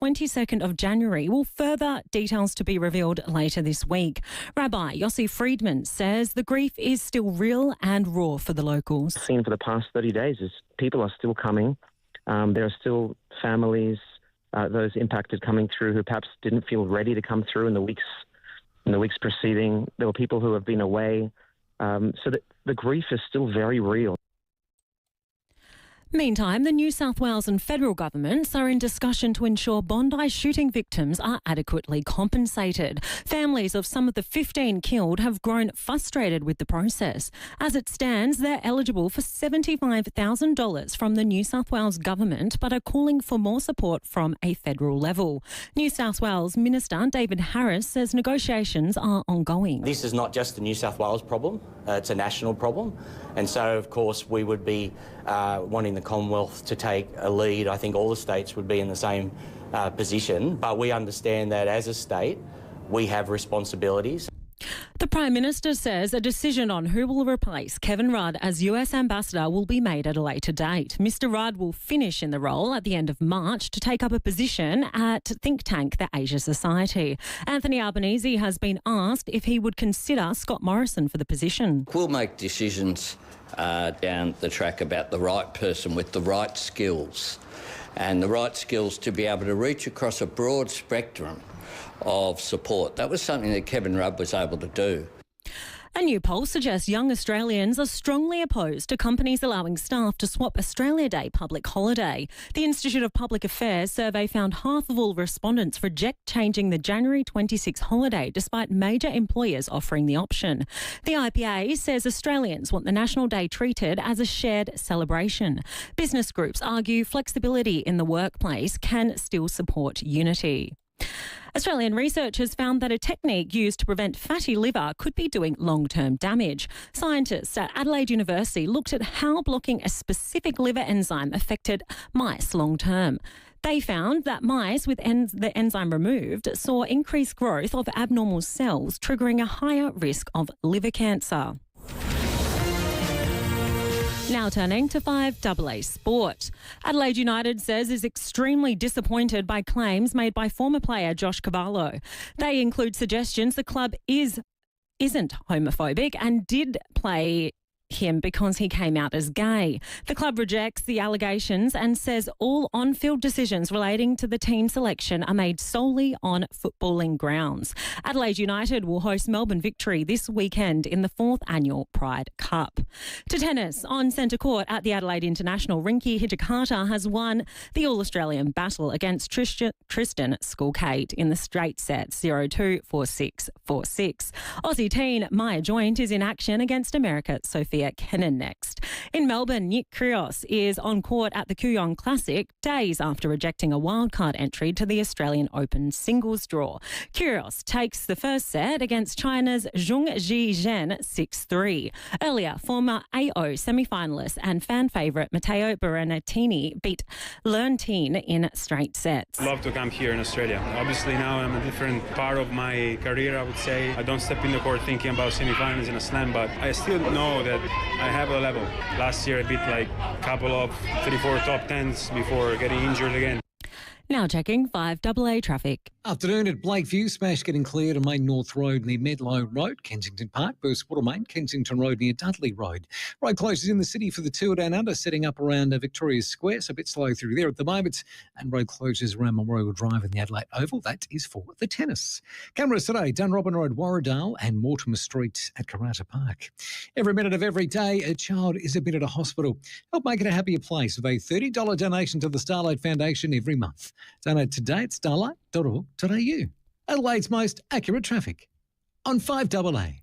22nd of January, with further details to be revealed later this week. Rabbi Yossi Friedman says the grief is still real and raw for the locals. Seen for the past 30 days is people are still coming. There are still families, those impacted coming through who perhaps didn't feel ready to come through in the weeks preceding. There were people who have been away. So that the grief is still very real. Meantime, the New South Wales and federal governments are in discussion to ensure Bondi shooting victims are adequately compensated. Families of some of the 15 killed have grown frustrated with the process. As it stands, they're eligible for $75,000 from the New South Wales government, but are calling for more support from a federal level. New South Wales Minister David Harris says negotiations are ongoing. This is not just a New South Wales problem, it's a national problem. And so, of course, we would be wanting the Commonwealth to take a lead. I think all the states would be in the same position, but we understand that as a state, we have responsibilities. The Prime Minister says a decision on who will replace Kevin Rudd as US Ambassador will be made at a later date. Mr Rudd will finish in the role at the end of March to take up a position at think tank the Asia Society. Anthony Albanese has been asked if he would consider Scott Morrison for the position. We'll make decisions down the track about the right person with the right skills and the right skills to be able to reach across a broad spectrum of support. That was something that Kevin Rudd was able to do. A new poll suggests young Australians are strongly opposed to companies allowing staff to swap Australia Day public holiday. The Institute of Public Affairs survey found half of all respondents reject changing the January 26 holiday despite major employers offering the option. The IPA says Australians want the National Day treated as a shared celebration. Business groups argue flexibility in the workplace can still support unity. Australian researchers found that a technique used to prevent fatty liver could be doing long-term damage. Scientists at Adelaide University looked at how blocking a specific liver enzyme affected mice long-term. They found that mice with the enzyme removed saw increased growth of abnormal cells, triggering a higher risk of liver cancer. Now turning to FIVEAA sport. Adelaide United says is extremely disappointed by claims made by former player Josh Cavallo. They include suggestions the club isn't homophobic and did play him because he came out as gay. The club rejects the allegations and says all on-field decisions relating to the team selection are made solely on footballing grounds. Adelaide United will host Melbourne Victory this weekend in the 4th annual Pride Cup. To tennis, on centre court at the Adelaide International, Rinky Hijikata has won the All-Australian battle against Tristan Skulkate in the straight set 0-2, 4-6, 4-6. Aussie teen Maya Joint is in action against America Sophia Kennan next. In Melbourne, Nick Kyrgios is on court at the Kooyong Classic days after rejecting a wildcard entry to the Australian Open singles draw. Kyrgios takes the first set against China's Zhong Zhizhen 6-3. Earlier, former AO semi-finalist and fan favourite Matteo Berrettini beat Leontine in straight sets. Love to come here in Australia. Obviously now I'm a different part of my career, I would say. I don't step in the court thinking about semi-finals in a slam, but I still know that I have a level. Last year I beat like a couple of 3-4 top 10s before getting injured again. Now checking FIVEAA traffic. Afternoon at Blakeview, smash getting cleared on Main North Road near Medlow Road, Kensington Park, Burst Watermain, Kensington Road near Dudley Road. Road closures in the city for the Tour Down Under, setting up around Victoria Square, so a bit slow through there at the moment. And road closures around Memorial Drive in the Adelaide Oval. That is for the tennis. Cameras today, Dunrobin Road, Warradale and Mortimer Street at Karata Park. Every minute of every day, a child is admitted to hospital. Help make it a happier place with a $30 donation to the Starlight Foundation every month. Donate today at starlight.org.au. Adelaide's most accurate traffic on FIVEAA.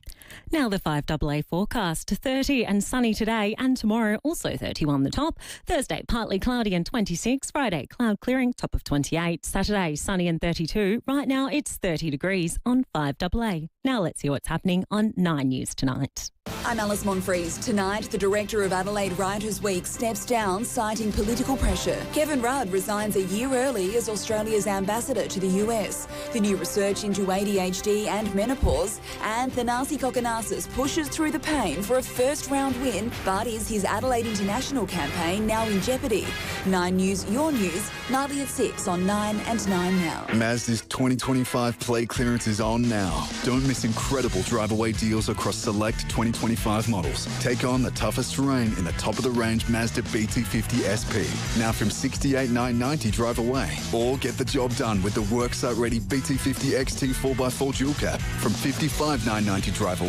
Now the FIVEAA forecast. 30 and sunny today and tomorrow, also 31 the top. Thursday, partly cloudy and 26. Friday, cloud clearing, top of 28. Saturday, sunny and 32. Right now, it's 30 degrees on FIVEAA. Now let's see what's happening on 9 News tonight. I'm Alice Monfries. Tonight, the director of Adelaide Writers' Week steps down, citing political pressure. Kevin Rudd resigns a year early as Australia's ambassador to the US. The new research into ADHD and menopause, and the Nazi cock Kokonassis pushes through the pain for a first-round win, but is his Adelaide International campaign now in jeopardy? 9 News, your news, nightly at 6 on 9 and 9 Now. Mazda's 2025 play clearance is on now. Don't miss incredible drive-away deals across select 2025 models. Take on the toughest terrain in the top-of-the-range Mazda BT50 SP. Now from $68,990 drive away. Or get the job done with the worksite-ready BT50 XT 4x4 dual cab from $55,990 drive away.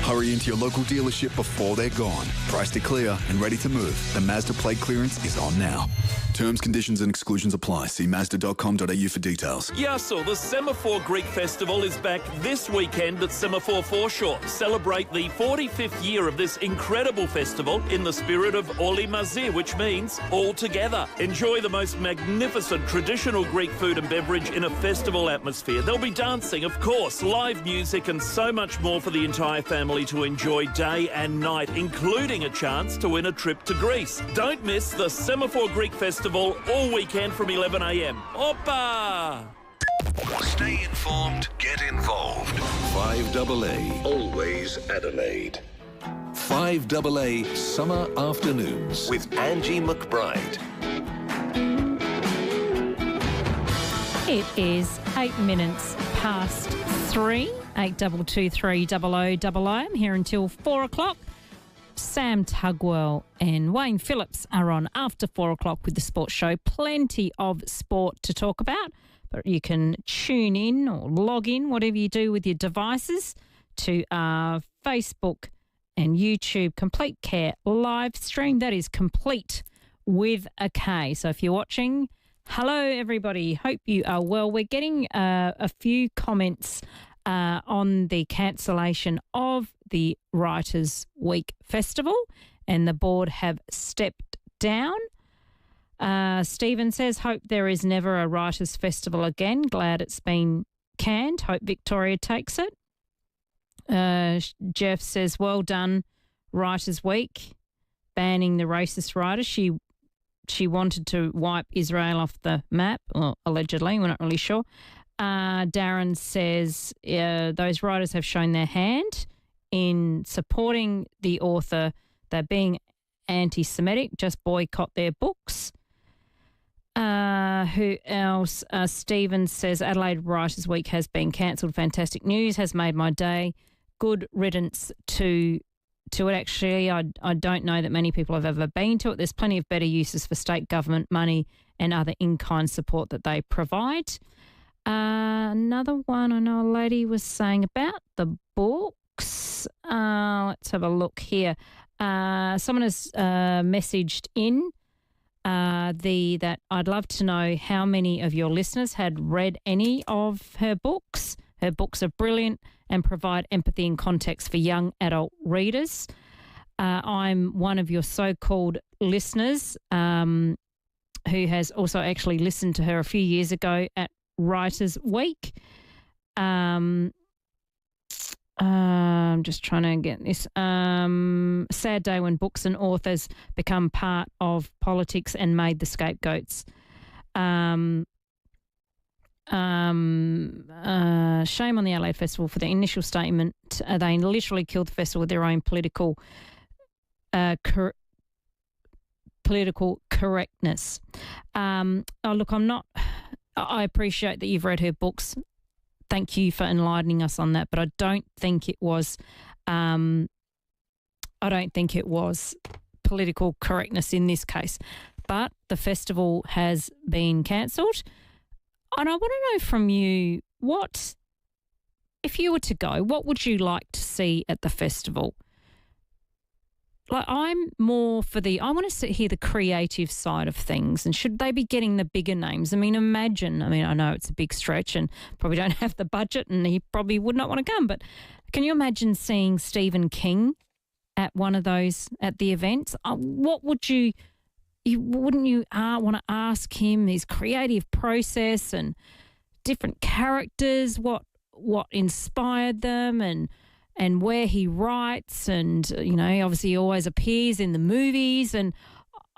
Hurry into your local dealership before they're gone. Price to clear and ready to move. The Mazda plate clearance is on now. Terms, conditions and exclusions apply. See Mazda.com.au for details. Yassel, the Semaphore Greek Festival is back this weekend at Semaphore Foreshore. Celebrate the 45th year of this incredible festival in the spirit of Oli Mazir, which means all together. Enjoy the most magnificent traditional Greek food and beverage in a festival atmosphere. There'll be dancing, of course, live music and so much more for the entire family to enjoy day and night, including a chance to win a trip to Greece. Don't miss the Semaphore Greek Festival all weekend from 11 a.m. Oppa! Stay informed, get involved. 5AA, always Adelaide. 5AA Summer Afternoons with Angie McBride. It is 8 minutes past 3, 8223 I'm here until 4 o'clock. Sam Tugwell and Wayne Phillips are on after 4 o'clock with the sports show. Plenty of sport to talk about, but you can tune in or log in, whatever you do with your devices, to our Facebook and YouTube Complete Care live stream. That is complete with a K. So if you're watching, hello everybody. Hope you are well. We're getting a few comments on the cancellation of the Writers' Week Festival, and the board have stepped down. Stephen says, hope there is never a Writers' Festival again. Glad it's been canned. Hope Victoria takes it. Jeff says, well done, Writers' Week, banning the racist writer. She wanted to wipe Israel off the map, well, allegedly. We're not really sure. Darren says those writers have shown their hand in supporting the author. They're being anti-Semitic. Just boycott their books. Who else? Stephen says Adelaide Writers' Week has been cancelled. Fantastic news, has made my day. Good riddance to it. Actually, I don't know that many people have ever been to it. There's plenty of better uses for state government money and other in-kind support that they provide. Another one I know a lady was saying about the books. Let's have a look here. Someone has messaged in that I'd love to know how many of your listeners had read any of her books. Her books are brilliant and provide empathy and context for young adult readers. I'm one of your so-called listeners who has also actually listened to her a few years ago at Writers' Week. I'm just trying to get this. Sad day when books and authors become part of politics and made the scapegoats. Shame on the Adelaide Festival for the initial statement. They literally killed the festival with their own political correctness. Look, I appreciate that you've read her books. Thank you for enlightening us on that. But I don't think it was. I don't think it was political correctness in this case. But the festival has been cancelled. And I want to know from you, what, if you were to go, what would you like to see at the festival? Like, I'm more for I want to hear the creative side of things, and should they be getting the bigger names? I mean, I know it's a big stretch and probably don't have the budget, and he probably would not want to come, but can you imagine seeing Stephen King at one of those, at the events? What would wouldn't you want to ask him, his creative process and different characters, what inspired them and where he writes, and, you know, obviously he always appears in the movies. And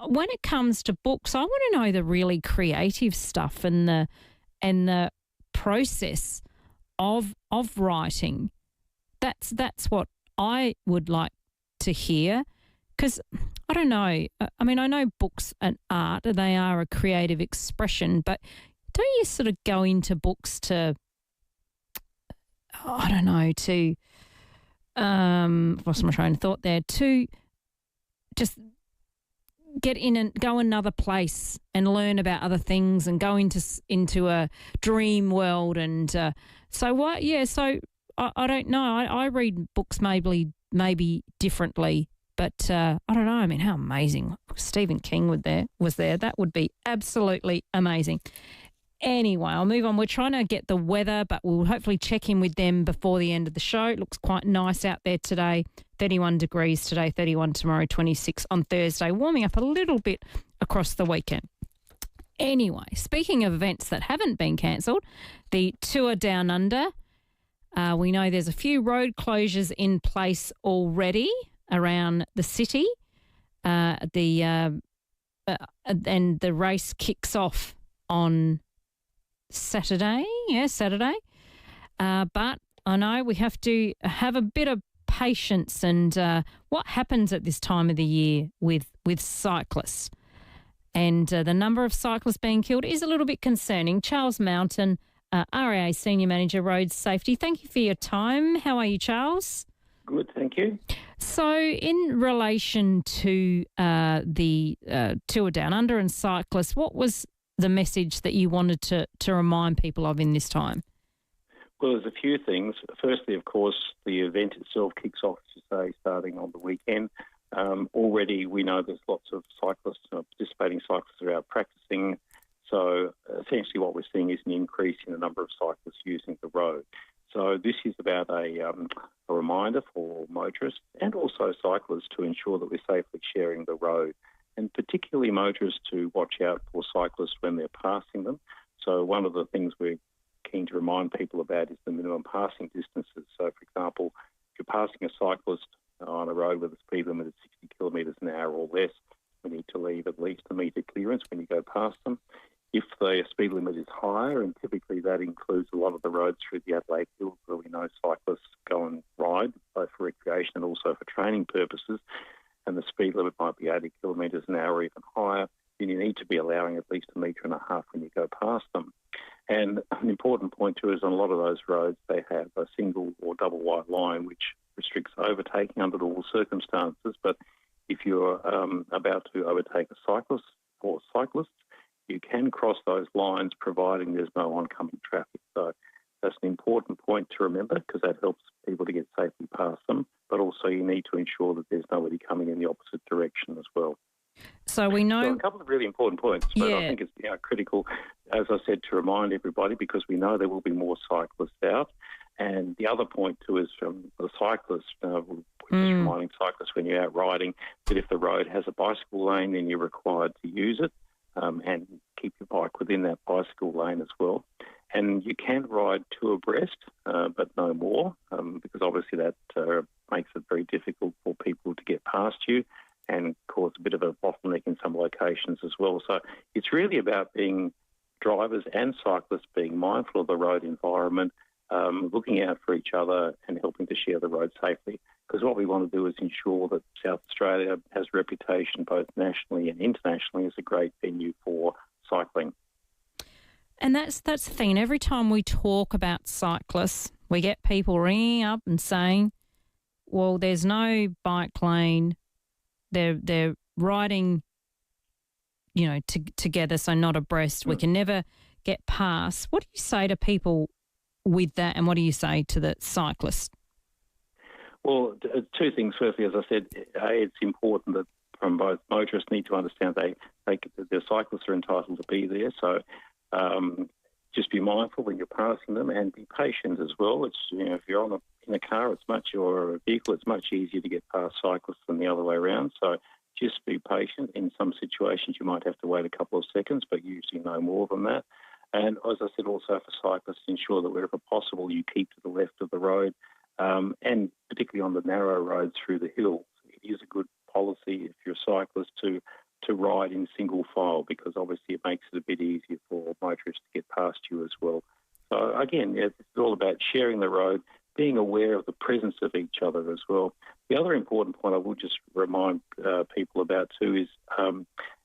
when it comes to books, I want to know the really creative stuff and the process of writing, that's what I would like to hear, because I don't know. I mean, I know books and art, they are a creative expression, but don't you sort of go into books to, I don't know, to, lost my train of thought there, to just get in and go another place and learn about other things and go into a dream world. And so what? Yeah, so I don't know. I read books maybe differently, but I don't know. I mean, how amazing Stephen King was there. That would be absolutely amazing. Anyway, I'll move on. We're trying to get the weather, but we'll hopefully check in with them before the end of the show. It looks quite nice out there today. 31 degrees today, 31 tomorrow, 26 on Thursday. Warming up a little bit across the weekend. Anyway, speaking of events that haven't been cancelled, the Tour Down Under. We know there's a few road closures in place already around the city. And the race kicks off on Saturday. But I know we have to have a bit of patience and what happens at this time of the year with cyclists. And the number of cyclists being killed is a little bit concerning. Charles Mountain, RAA Senior Manager, Road Safety. Thank you for your time. How are you, Charles? Good, thank you. So in relation to the Tour Down Under and cyclists, what was the message that you wanted to remind people of in this time? Well, there's a few things. Firstly, of course, the event itself kicks off, as you say, starting on the weekend. Already we know there's lots of cyclists, participating cyclists that are out practicing. So essentially what we're seeing is an increase in the number of cyclists using the road. So this is about a reminder for motorists and also cyclists to ensure that we're safely sharing the road, and particularly motorists to watch out for cyclists when they're passing them. So one of the things we're keen to remind people about is the minimum passing distances. So, for example, if you're passing a cyclist on a road where the speed limit is 60 kilometres an hour or less, we need to leave at least a metre clearance when you go past them. If the speed limit is higher, and typically that includes a lot of the roads through the Adelaide Hills where we know cyclists go and ride, both for recreation and also for training purposes, and the speed limit might be 80 kilometres an hour or even higher, then you need to be allowing at least 1.5 metres when you go past them. And an important point too is on a lot of those roads they have a single or double wide line which restricts overtaking under all circumstances. But if you're about to overtake a cyclist or cyclists, you can cross those lines providing there's no oncoming traffic. So that's an important point to remember because that helps people to get safely past them. But also you need to ensure that there's nobody coming in the opposite direction as well. So we know... So a couple of really important points, but I think it's critical, as I said, to remind everybody because we know there will be more cyclists out. And the other point too is from the cyclists, we're just reminding cyclists when you're out riding that if the road has a bicycle lane, then you're required to use it and keep your bike within that bicycle lane as well. And you can ride two abreast, but no more, because obviously that makes it very difficult for people to get past you and cause a bit of a bottleneck in some locations as well. So it's really about being drivers and cyclists being mindful of the road environment, looking out for each other and helping to share the road safely. Because what we want to do is ensure that South Australia has a reputation both nationally and internationally as a great venue for cycling. And that's the thing. Every time we talk about cyclists, we get people ringing up and saying, well, there's no bike lane. They're riding, together, so not abreast. We can never get past. What do you say to people with that, and what do you say to the cyclists? Well, two things. Firstly, as I said, it's important that from both motorists need to understand the cyclists are entitled to be there. So just be mindful when you're passing them and be patient as well. It's if you're in a car, or a vehicle, it's much easier to get past cyclists than the other way around. So just be patient. In some situations, you might have to wait a couple of seconds, but usually no more than that. And as I said, also for cyclists, ensure that wherever possible you keep to the left of the road, and particularly on the narrow roads through the hills. It is a good policy if you're a cyclist to ride in single file because obviously it makes it a bit easier for motorists to get past you as well. So again, it's all about sharing the road, being aware of the presence of each other as well. The other important point I will just remind people about too is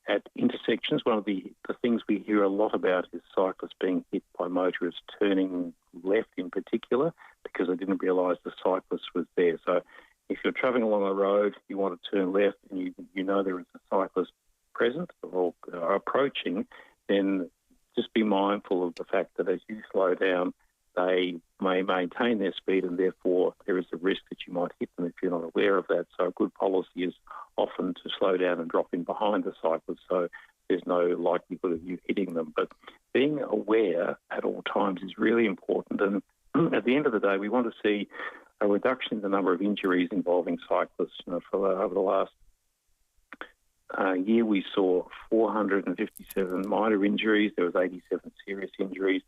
at intersections, one of the things we hear a lot about is cyclists being hit by motorists turning left in particular because they didn't realise the cyclist was there. So if you're travelling along a road, you want to turn left and you know there is a cyclist present or approaching, then just be mindful of the fact that as you slow down, they may maintain their speed and therefore there is a risk that you might hit them if you're not aware of that. So a good policy is often to slow down and drop in behind the cyclist so there's no likelihood of you hitting them. But being aware at all times is really important, and at the end of the day we want to see a reduction in the number of injuries involving cyclists. Over the last year we saw 457 minor injuries, there was 87 serious injuries,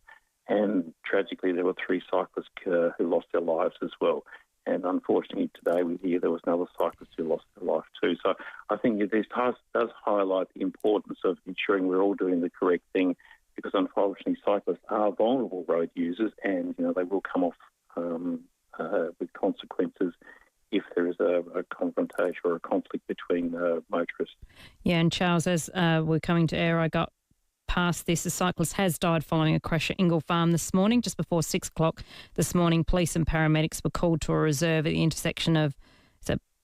and tragically there were 3 cyclists who lost their lives as well. And unfortunately today we hear there was another cyclist who lost their life too. So I think this does highlight the importance of ensuring we're all doing the correct thing, because unfortunately cyclists are vulnerable road users and they will come off with consequences if there is a confrontation or a conflict between motorists. Yeah, and Charles, as we're coming to air, I got past this. A cyclist has died following a crash at Ingle Farm this morning. Just before 6 o'clock this morning, police and paramedics were called to a reserve at the intersection of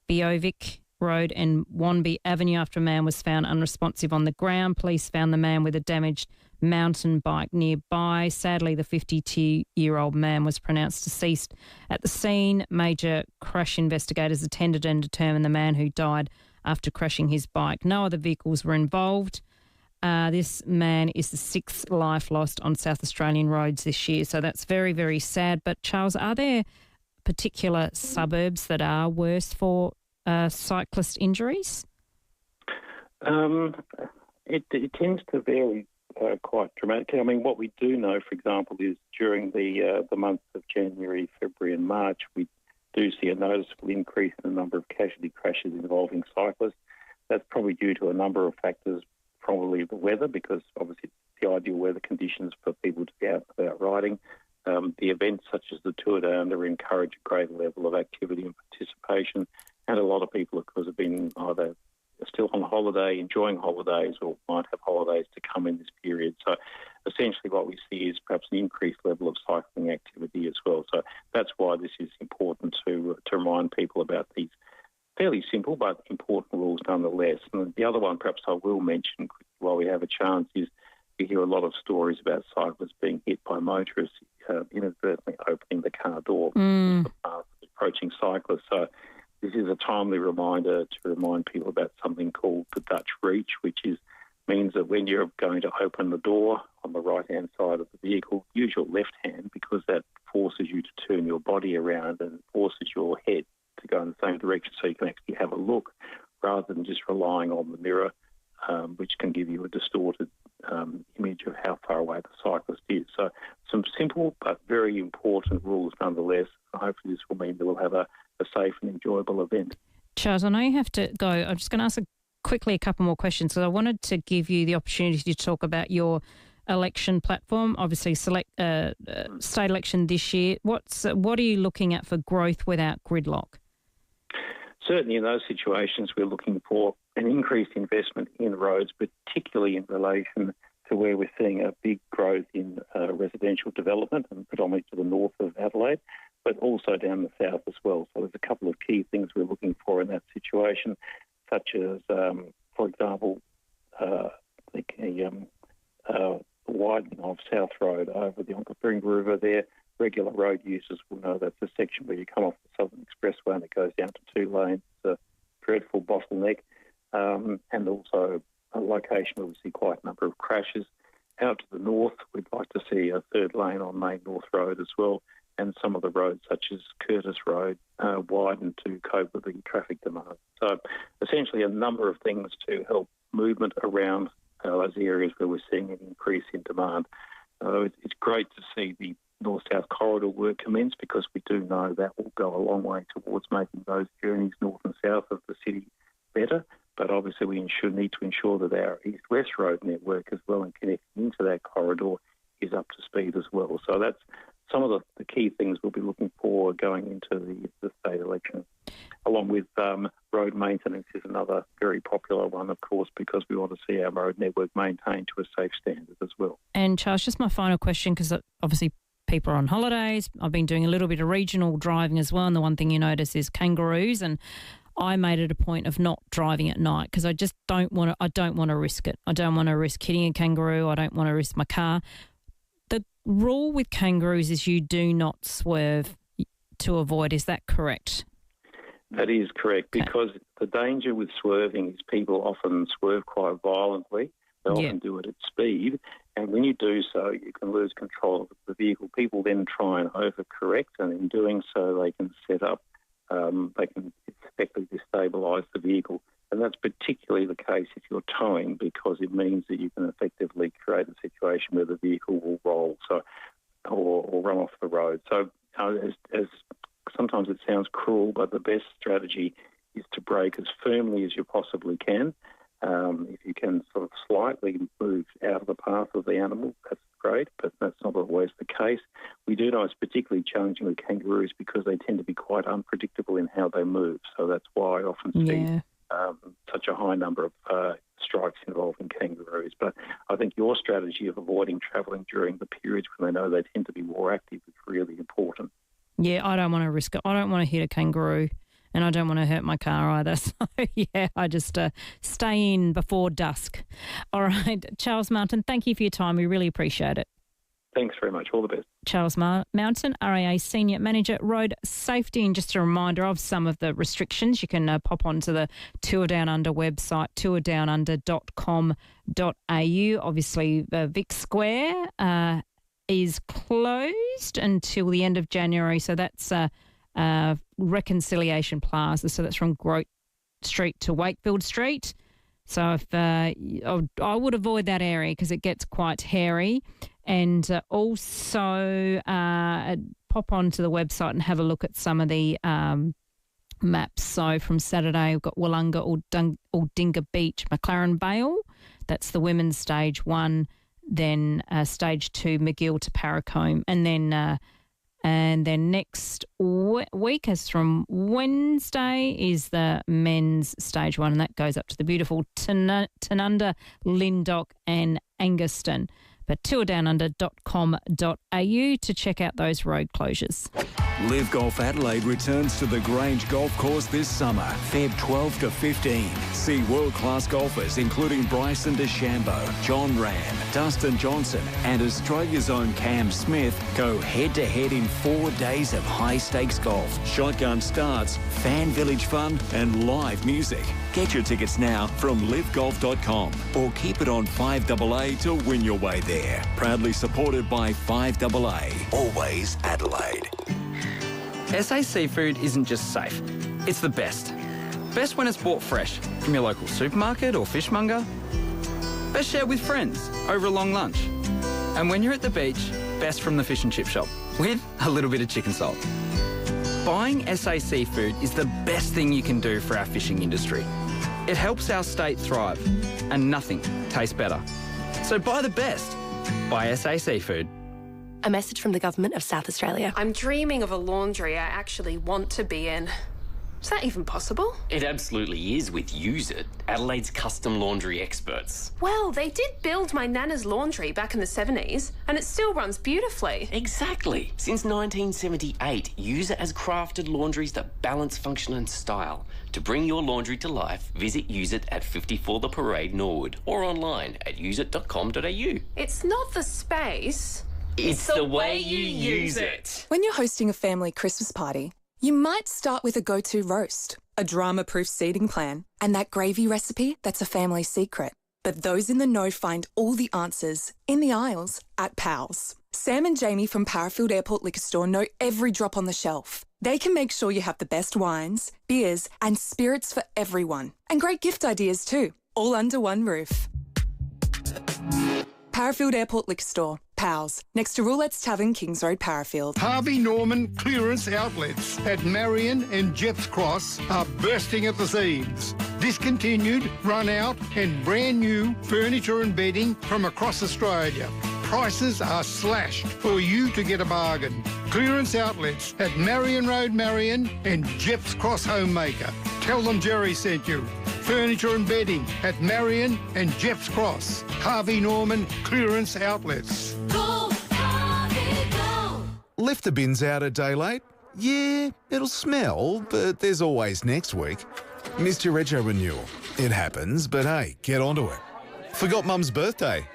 Beovic Road and Wanby Avenue after a man was found unresponsive on the ground. Police found the man with a damaged mountain bike nearby. Sadly, the 52-year-old man was pronounced deceased at the scene. Major crash investigators attended and determined the man who died after crashing his bike. No other vehicles were involved. This man is the 6th life lost on South Australian roads this year, so that's very, very sad. But Charles, are there particular suburbs that are worse for cyclist injuries? It tends to vary quite dramatically. I mean, what we do know, for example, is during the months of January, February and March, we do see a noticeable increase in the number of casualty crashes involving cyclists. That's probably due to a number of factors, probably the weather, because obviously it's the ideal weather conditions for people to be out and about riding. The events such as the Tour Down Under encourage a greater level of activity and participation, and a lot of people, of course, have been either still on holiday, enjoying holidays, or might have holidays to come in this period. So essentially what we see is perhaps an increased level of cycling activity as well. So that's why this is important to remind people about these fairly simple but important rules nonetheless. And the other one perhaps I will mention while we have a chance is we hear a lot of stories about cyclists being hit by motorists inadvertently opening the car door approaching cyclists. So this is a timely reminder to remind people about something called the Dutch reach, which means that when you're going to open the door on the right-hand side of the vehicle, use your left hand, because that forces you to turn your body around and forces your head to go in the same direction so you can actually have a look rather than just relying on the mirror, which can give you a distorted image of how far away the cyclist is. So some simple but very important rules nonetheless. Hopefully this will mean that we'll have a safe and enjoyable event. Charles, I know you have to go. I'm just going to ask quickly a couple more questions because I wanted to give you the opportunity to talk about your election platform. Obviously, state election this year. What are you looking at for growth without gridlock? Certainly in those situations, we're looking for an increased investment in roads, particularly in relation to where we're seeing a big growth in residential development, and predominantly to the north of Adelaide, but also down the south as well. So there's a couple of key things we're looking for in that situation, such as, for example, the widening of South Road over the Onkaparinga River there. Regular road users will know that's the section where you come off the Southern Expressway and it goes down to 2 lanes. It's a dreadful bottleneck, and also a location where we see quite a number of crashes. Out to the north, we'd like to see a 3rd lane on Main North Road as well, and some of the roads such as Curtis Road widened to cope with the traffic demand. So essentially a number of things to help movement around those areas where we're seeing an increase in demand. It's great to see the North-South corridor work commence, because we do know that will go a long way towards making those journeys north and south of the city better. But obviously we need to ensure that our east-west road network as well, and connecting into that corridor, is up to speed as well. So that's some of the key things we'll be looking for going into the state election, along with road maintenance is another very popular one, of course, because we want to see our road network maintained to a safe standard as well. And Charles, just my final question, because obviously people are on holidays. I've been doing a little bit of regional driving as well, and the one thing you notice is kangaroos, and I made it a point of not driving at night because I just don't want to. I don't want to risk it. I don't want to risk hitting a kangaroo. I don't want to risk my car. The rule with kangaroos is you do not swerve to avoid. Is that correct? That is correct, because the danger with swerving is people often swerve quite violently. They often do it at speed, and when you do so, you can lose control of the vehicle. People then try and overcorrect, and in doing so, they can they can effectively destabilise the vehicle. And that's particularly the case if you're towing, because it means that you can effectively create a situation where the vehicle will roll or run off the road. So as sometimes it sounds cruel, but the best strategy is to brake as firmly as you possibly can. If you can sort of slightly move out of the path of the animal, that's great, but that's not always the case. We do know it's particularly challenging with kangaroos because they tend to be quite unpredictable in how they move. So that's why I often see such a high number of strikes involving kangaroos. But I think your strategy of avoiding travelling during the periods when they know they tend to be more active is really important. Yeah, I don't want to risk it. I don't want to hit a kangaroo, and I don't want to hurt my car either. So, I just stay in before dusk. All right, Charles Mountain, thank you for your time. We really appreciate it. Thanks very much. All the best. Charles Mountain, RAA Senior Manager, Road Safety. And just a reminder of some of the restrictions, you can pop onto the Tour Down Under website, tourdownunder.com.au. Obviously, Vic Square is closed until the end of January. So that's Reconciliation Plaza. So that's from Grote Street to Wakefield Street. So if I would avoid that area because it gets quite hairy. And also pop onto the website and have a look at some of the maps. So from Saturday, we've got Wollonga, Aldinga Beach, McLaren Vale. That's the women's stage 1. Then stage 2, McGill to Paracombe. And then next week, as from Wednesday, is the men's stage 1, and that goes up to the beautiful Tanunda, Lyndoch and Angaston. But tourdownunder.com.au to check out those road closures. Live Golf Adelaide returns to the Grange Golf Course this summer, Feb 12 to 15. See world-class golfers including Bryson DeChambeau, John Ram, Dustin Johnson and Australia's own Cam Smith go head-to-head in 4 days of high-stakes golf, shotgun starts, fan village fun and live music. Get your tickets now from livegolf.com or keep it on 5AA to win your way there. Proudly supported by 5AA. Always Adelaide. SA Seafood isn't just safe, it's the best. Best when it's bought fresh from your local supermarket or fishmonger. Best shared with friends over a long lunch. And when you're at the beach, best from the fish and chip shop with a little bit of chicken salt. Buying SA Seafood is the best thing you can do for our fishing industry. It helps our state thrive, and nothing tastes better. So buy the best. Buy SA Seafood. A message from the Government of South Australia. I'm dreaming of a laundry I actually want to be in. Is that even possible? It absolutely is with Use It, Adelaide's custom laundry experts. Well, they did build my nana's laundry back in the 70s, and it still runs beautifully. Exactly. Since 1978, Use It has crafted laundries that balance function and style. To bring your laundry to life, visit Use It at 54 The Parade, Norwood, or online at useit.com.au. It's not the space. It's the way you use it. When you're hosting a family Christmas party, you might start with a go-to roast, a drama-proof seating plan, and that gravy recipe that's a family secret. But those in the know find all the answers in the aisles at Powell's. Sam and Jamie from Parafield Airport Liquor Store know every drop on the shelf. They can make sure you have the best wines, beers, and spirits for everyone. And great gift ideas too, all under one roof. Parafield Airport Liquor Store, Powell's, next to Roulette's Tavern, Kings Road, Parafield. Harvey Norman clearance outlets at Marion and Jeffs Cross are bursting at the seams. Discontinued, run out and brand new furniture and bedding from across Australia. prices are slashed for you to get a bargain. Clearance outlets at Marion Road, Marion and Jeff's Cross Homemaker. Tell them Jerry sent you. Furniture and bedding at Marion and Jeff's Cross. Harvey Norman Clearance Outlets. Go, Harvey, go. Left the bins out a day late? Yeah, it'll smell, but there's always next week. Missed your rego renewal. It happens, but hey, get onto it. Forgot Mum's birthday?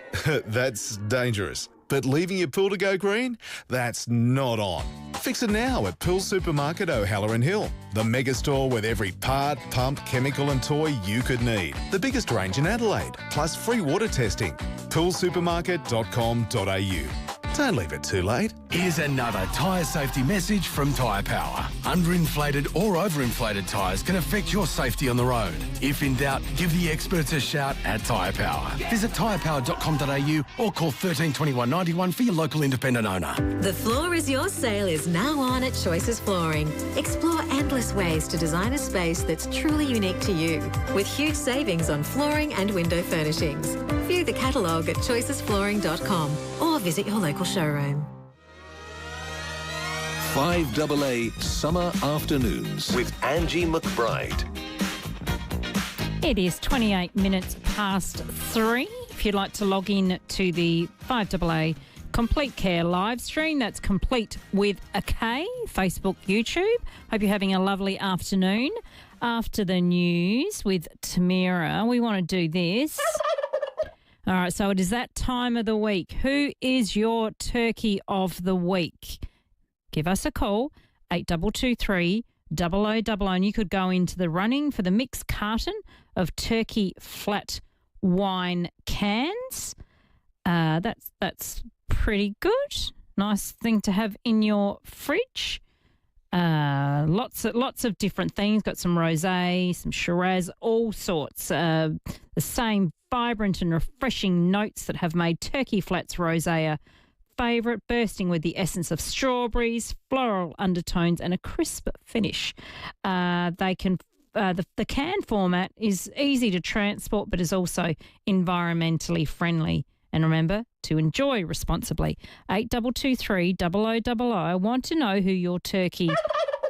That's dangerous. But leaving your pool to go green? That's not on. Fix it now at Pool Supermarket O'Halloran Hill, the mega store with every part, pump, chemical and toy you could need. The biggest range in Adelaide, plus free water testing. poolsupermarket.com.au. Don't leave it too late. Here's another tyre safety message from Tyre Power. Underinflated or overinflated tyres can affect your safety on the road. If in doubt, give the experts a shout at Tyre Power. Visit tyrepower.com.au or call 13 21 91 for your local independent owner. The Floor is Yours sale is now on at Choices Flooring. Explore endless ways to design a space that's truly unique to you, with huge savings on flooring and window furnishings. View the catalogue at choicesflooring.com or visit your local showroom. 5AA Summer Afternoons with Angie McBride. It is 28 minutes past 3. If you'd like to log in to the 5AA Complete Care live stream, that's complete with a K, Facebook, YouTube. Hope you're having a lovely afternoon. After the news with Tamira, we want to do this. All right, so it is that time of the week. Who is your turkey of the week? Give us a call, 8223 0000, and you could go into the running for the mixed carton of turkey flat wine cans. That's pretty good. Nice thing to have in your fridge. Lots of different things. Got some rosé, some Shiraz, all sorts. The same vibrant and refreshing notes that have made Turkey Flats Rosé a favourite, bursting with the essence of strawberries, floral undertones, and a crisp finish. The can format is easy to transport, but is also environmentally friendly. And remember to enjoy responsibly. 8223 0000. I want to know who your turkey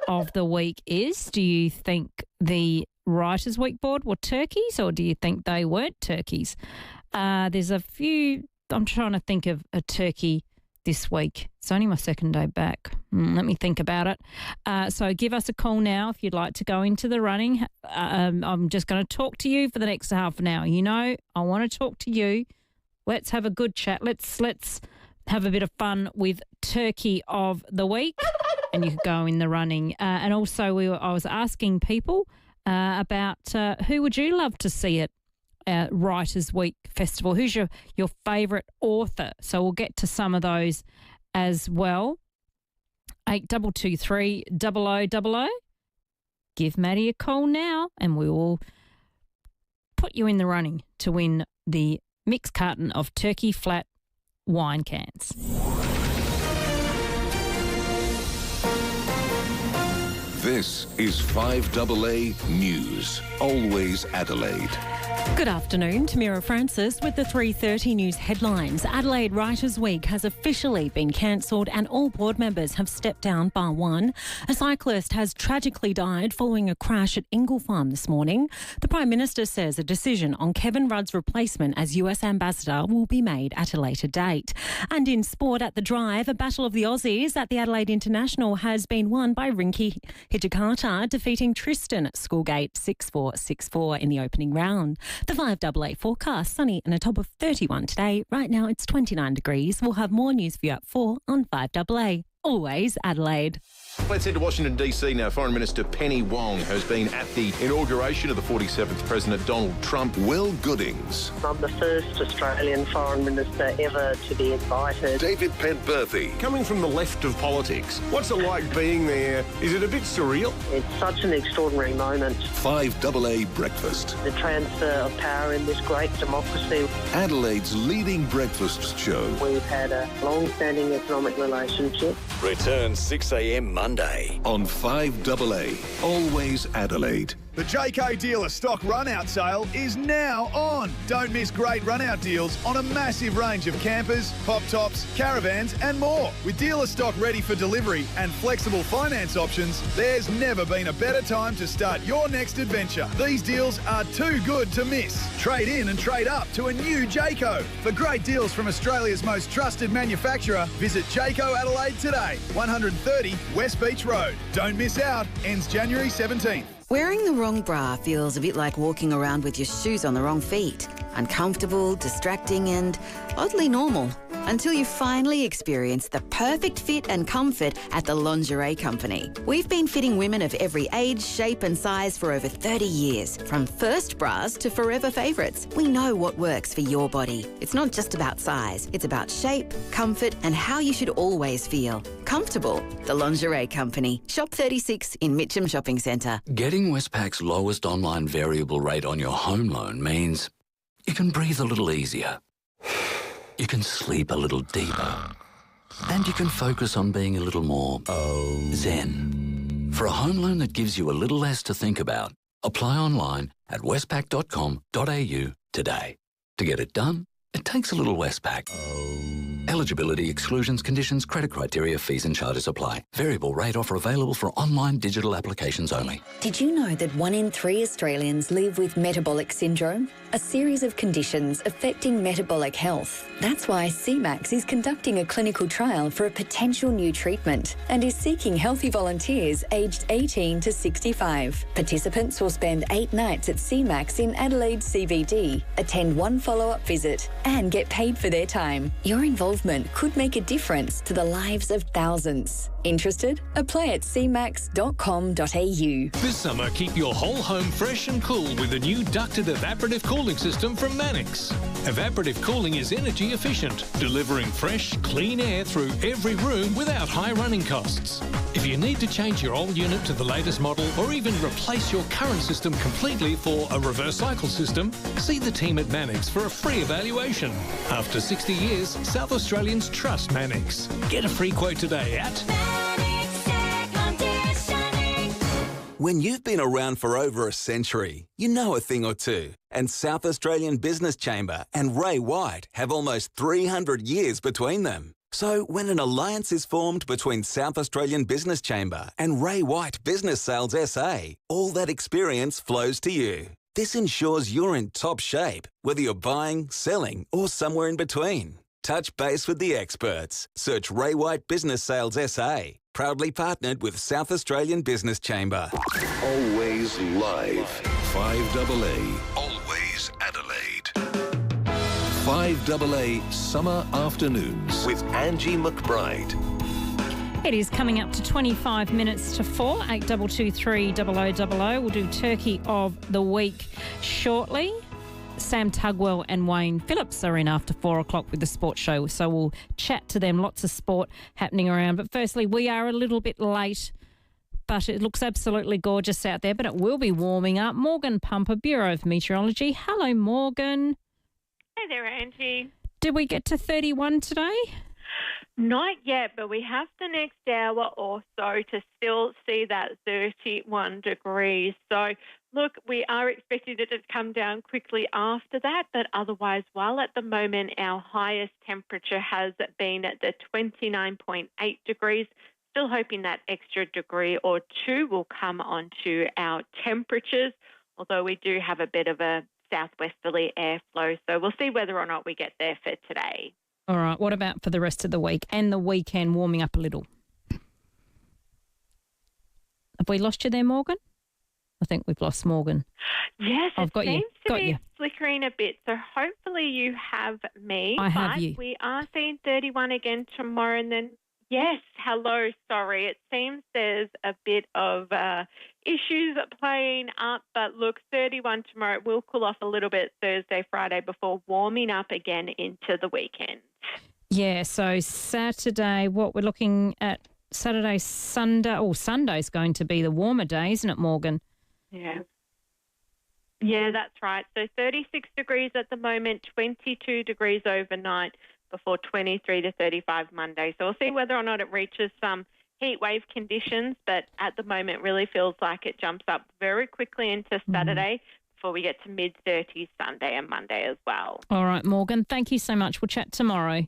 of the week is. Do you think the Writers' Week board were turkeys, or do you think they weren't turkeys? There's a few. I'm trying to think of a turkey this week. It's only my second day back. Let me think about it. So give us a call now if you'd like to go into the running. I'm just going to talk to you for the next half an hour. You know, I want to talk to you. Let's have a good chat. Let's have a bit of fun with Turkey of the Week, and you could go in the running. And also, I was asking people about who would you love to see at Writers' Week Festival? Who's your favourite author? So we'll get to some of those as well. 8223 0000. Give Maddie a call now, and we will put you in the running to win the mixed carton of Turkey Flat wine cans. This is 5AA News, always Adelaide. Good afternoon, Tamira Francis with the 3:30 news headlines. Adelaide Writers' Week has officially been cancelled and all board members have stepped down bar one. A cyclist has tragically died following a crash at Ingle Farm this morning. The Prime Minister says a decision on Kevin Rudd's replacement as US Ambassador will be made at a later date. And in sport at the Drive, a battle of the Aussies at the Adelaide International has been won by Rinky Hijikata, defeating Tristan at Schoolgate 6-4, 6-4 in the opening round. The 5AA forecast, sunny and a top of 31 today. Right now it's 29 degrees. We'll have more news for you at 4 on 5AA. Always Adelaide. Let's head to Washington DC now. Foreign Minister Penny Wong has been at the inauguration of the 47th President Donald Trump. Will Goodings. I'm the first Australian Foreign Minister ever to be invited. David Pentberthy. Coming from the left of politics, what's it like being there? Is it a bit surreal? It's such an extraordinary moment. 5AA Breakfast. The transfer of power in this great democracy. Adelaide's leading breakfast show. We've had a long-standing economic relationship. Return 6 a.m. Monday on 5AA. Always Adelaide. The Jayco dealer stock run-out sale is now on. Don't miss great run-out deals on a massive range of campers, pop tops, caravans and more. With dealer stock ready for delivery and flexible finance options, there's never been a better time to start your next adventure. These deals are too good to miss. Trade in and trade up to a new Jayco. For great deals from Australia's most trusted manufacturer, visit Jayco Adelaide today, 130 West Beach Road. Don't miss out. Ends January 17th. Wearing the wrong bra feels a bit like walking around with your shoes on the wrong feet. Uncomfortable, distracting and oddly normal. Until you finally experience the perfect fit and comfort at the Lingerie Company. We've been fitting women of every age, shape and size for over 30 years. From first bras to forever favourites, we know what works for your body. It's not just about size, it's about shape, comfort and how you should always feel. Comfortable. The Lingerie Company. Shop 36 in Mitcham Shopping Centre. Getting Westpac's lowest online variable rate on your home loan means you can breathe a little easier. You can sleep a little deeper. And you can focus on being a little more zen. For a home loan that gives you a little less to think about, apply online at westpac.com.au today. To get it done, it takes a little Westpac. Eligibility, exclusions, conditions, credit criteria, fees and charges apply. Variable rate offer available for online digital applications only. Did you know that 1 in 3 Australians live with metabolic syndrome? A series of conditions affecting metabolic health. That's why CMAX is conducting a clinical trial for a potential new treatment and is seeking healthy volunteers aged 18 to 65. Participants will spend 8 nights at CMAX in Adelaide CBD, attend 1 follow-up visit and get paid for their time. Your involvement could make a difference to the lives of thousands. Interested? Apply at cmax.com.au. This summer, keep your whole home fresh and cool with a new ducted evaporative cooling system from Mannix. Evaporative cooling is energy efficient, delivering fresh, clean air through every room without high running costs. If you need to change your old unit to the latest model or even replace your current system completely for a reverse cycle system, see the team at Mannix for a free evaluation. After 60 years, South Australians trust Mannix. Get a free quote today at When you've been around for over a century, you know a thing or two. And South Australian Business Chamber and Ray White have almost 300 years between them. So when an alliance is formed between South Australian Business Chamber and Ray White Business Sales SA, all that experience flows to you. This ensures you're in top shape, whether you're buying, selling or somewhere in between. Touch base with the experts. Search Ray White Business Sales SA. Proudly partnered with South Australian Business Chamber. Always live. 5AA. Always Adelaide. 5AA Summer Afternoons with Angie McBride. It is coming up to 25 minutes to 4, 8223 0000. We'll do Turkey of the Week shortly. Sam Tugwell and Wayne Phillips are in after 4 o'clock with the sports show, so we'll chat to them. Lots of sport happening around. But firstly, we are a little bit late, but it looks absolutely gorgeous out there, but it will be warming up. Morgan Pumper, Bureau of Meteorology. Hello, Morgan. Hey there, Angie. Did we get to 31 today? Not yet, but we have the next hour or so to still see that 31 degrees. So, look, we are expecting it to come down quickly after that, but otherwise, while at the moment our highest temperature has been at the 29.8 degrees, still hoping that extra degree or 2 will come onto our temperatures, although we do have a bit of a southwesterly airflow, so we'll see whether or not we get there for today. All right, what about for the rest of the week and the weekend warming up a little? Have we lost you there, Morgan? I think we've lost Morgan. Yes, I've got seems you. to be flickering a bit, so hopefully you have me. I have you. We are seeing 31 again tomorrow, and then, yes, hello, sorry. It seems there's a bit of issues playing up, but look, 31 tomorrow. It will cool off a little bit Thursday, Friday before warming up again into the weekend. Yeah, so Saturday, what we're looking at, Saturday, Sunday, Sunday's going to be the warmer day, isn't it, Morgan? Yeah. Yeah, that's right. So 36 degrees at the moment, 22 degrees overnight before 23 to 35 Monday. So we'll see whether or not it reaches some heat wave conditions, but at the moment really feels like it jumps up very quickly into Saturday before we get to mid-30s Sunday and Monday as well. All right, Morgan, thank you so much. We'll chat tomorrow.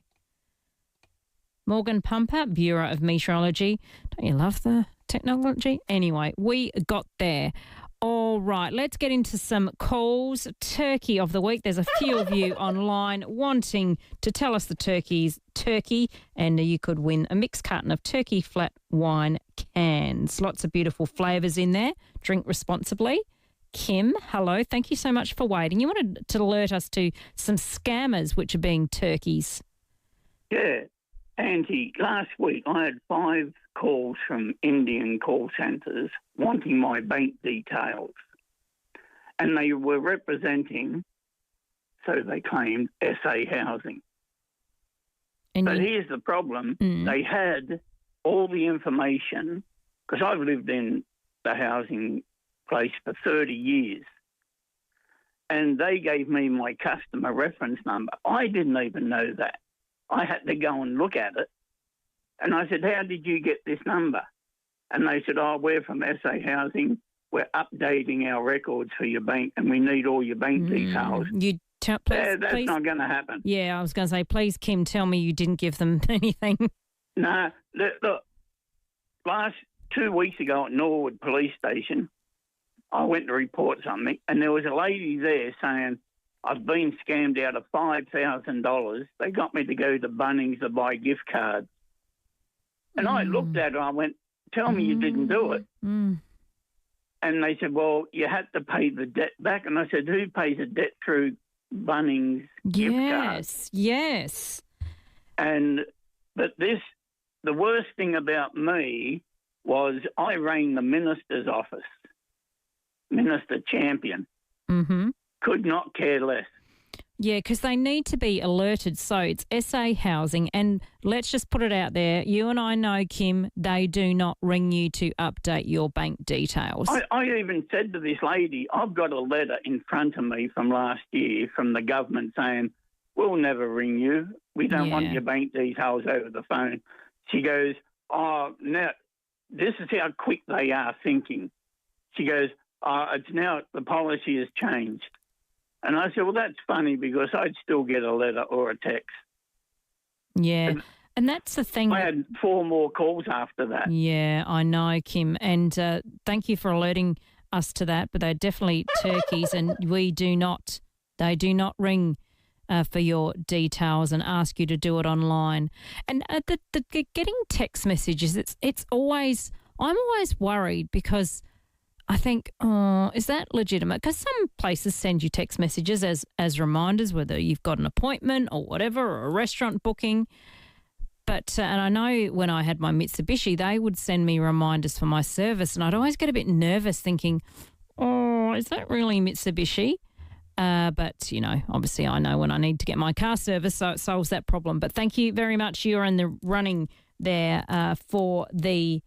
Morgan Pumper, Bureau of Meteorology. Don't you love the technology? Anyway, we got there. All right, let's get into some calls. Turkey of the week. There's a few of you online wanting to tell us the turkey, and you could win a mixed carton of turkey flat wine cans. Lots of beautiful flavours in there. Drink responsibly. Kim, hello. Thank you so much for waiting. You wanted to alert us to some scammers which are being turkeys. Yeah. Angie, last week I had 5 calls from Indian call centres wanting my bank details. And they were representing, so they claimed, SA Housing. But here's the problem. They had all the information, because I've lived in the housing place for 30 years. And they gave me my customer reference number. I didn't even know that. I had to go and look at it. And I said, how did you get this number? And they said, oh, we're from SA Housing. We're updating our records for your bank and we need all your bank details. That's not going to happen. Yeah, I was going to say, please, Kim, tell me you didn't give them anything. No, look, last 2 weeks ago at Norwood Police Station, I went to report something and there was a lady there saying, I've been scammed out of $5,000. They got me to go to Bunnings to buy gift cards. And I looked at her, I went, tell me you didn't do it. And they said, well, you had to pay the debt back. And I said, who pays a debt through Bunnings gift cards? Yes. But the worst thing about me was I rang the minister's office, Minister Champion. Could not care less. Yeah, because they need to be alerted. So it's SA Housing, and let's just put it out there. You and I know, Kim, they do not ring you to update your bank details. I even said to this lady, I've got a letter in front of me from last year from the government saying, we'll never ring you. We don't want your bank details over the phone. She goes, oh, now, this is how quick they are thinking. She goes, it's now, the policy has changed. And I said, well, that's funny because I'd still get a letter or a text. Yeah, and that's the thing. I had 4 more calls after that. Yeah, I know, Kim, and thank you for alerting us to that, but they're definitely turkeys and they do not ring for your details and ask you to do it online. And the getting text messages, I'm always worried because I think, is that legitimate? Because some places send you text messages as reminders, whether you've got an appointment or whatever, or a restaurant booking. But, and I know when I had my Mitsubishi, they would send me reminders for my service, and I'd always get a bit nervous thinking, is that really Mitsubishi? But, you know, obviously I know when I need to get my car serviced, so it solves that problem. But thank you very much. You're in the running there for the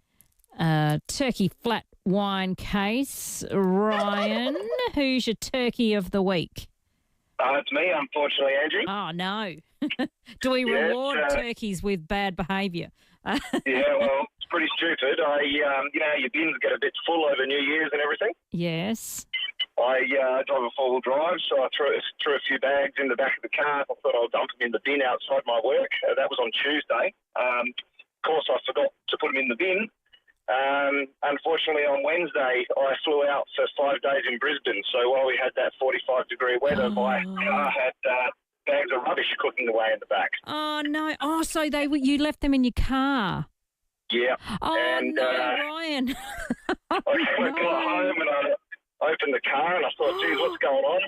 turkey flat wine case. Ryan, who's your turkey of the week? It's me, unfortunately, Angie. Oh, no. Do we reward turkeys with bad behaviour? Yeah, well, it's pretty stupid. You know, your bins get a bit full over New Year's and everything. Yes. I drive a four-wheel drive, so I threw a few bags in the back of the car. I thought I'd dump them in the bin outside my work. That was on Tuesday. Of course, I forgot to put them in the bin. Unfortunately, on Wednesday, I flew out for 5 days in Brisbane. So while we had that 45-degree weather, my car had bags of rubbish cooking away in the back. Oh, no. Oh, so you left them in your car? Yeah. Oh, and, no, Ryan. I got home and I opened the car and I thought, geez, what's going on?